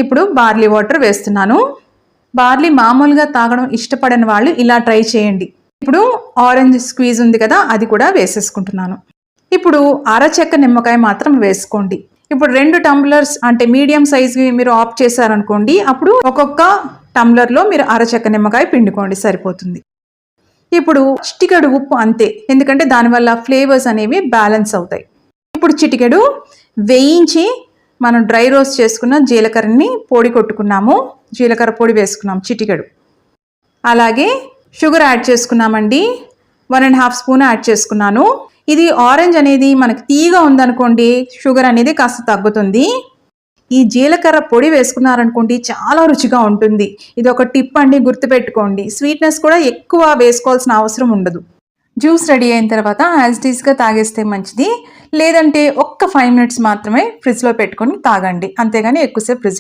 ఇప్పుడు barley water వేస్తున్నాను. Barley మామూలుగా తాగడం ఇష్టపడని వాళ్ళు ఇలా ట్రై చేయండి. ఇప్పుడు ఆరెంజ్ స్క్వీజ్ ఉంది కదా, అది కూడా వేసేసుకుంటున్నాను. ఇప్పుడు అరచెక్క నిమ్మకాయ మాత్రం వేసుకోండి. ఇప్పుడు 2 టంబ్లర్స్ అంటే మీడియం సైజు మీరు ఆఫ్ చేశారనుకోండి, అప్పుడు ఒక్కొక్క టంబ్లర్లో మీరు అరచెక్క నిమ్మకాయ పిండుకోండి, సరిపోతుంది. ఇప్పుడు చిటికెడు ఉప్పు అంతే, ఎందుకంటే దానివల్ల ఫ్లేవర్స్ అనేవి బ్యాలెన్స్ అవుతాయి. ఇప్పుడు చిటికెడు వేయించి మనం డ్రై రోస్ట్ చేసుకున్న జీలకర్రని పొడి కొట్టుకున్నాము, జీలకర్ర పొడి వేసుకున్నాం చిటికెడు. అలాగే షుగర్ యాడ్ చేసుకున్నామండి, 1.5 స్పూన్ యాడ్ చేసుకున్నాను. ఇది ఆరెంజ్ అనేది మనకి తీయగా ఉందనుకోండి, షుగర్ అనేది కాస్త తగ్గుతుంది. ఈ జీలకర్ర పొడి వేసుకున్నారనుకోండి చాలా రుచిగా ఉంటుంది. ఇది ఒక టిప్ అండి, గుర్తుపెట్టుకోండి. స్వీట్నెస్ కూడా ఎక్కువ వేసుకోవాల్సిన అవసరం ఉండదు. జ్యూస్ రెడీ అయిన తర్వాత యాజ్ ఇట్ ఈస్గా తాగేస్తే మంచిది. లేదంటే ఒక్క 5 మినిట్స్ మాత్రమే ఫ్రిడ్జ్లో పెట్టుకొని తాగండి, అంతేగాని ఎక్కువసేపు ఫ్రిడ్జ్లో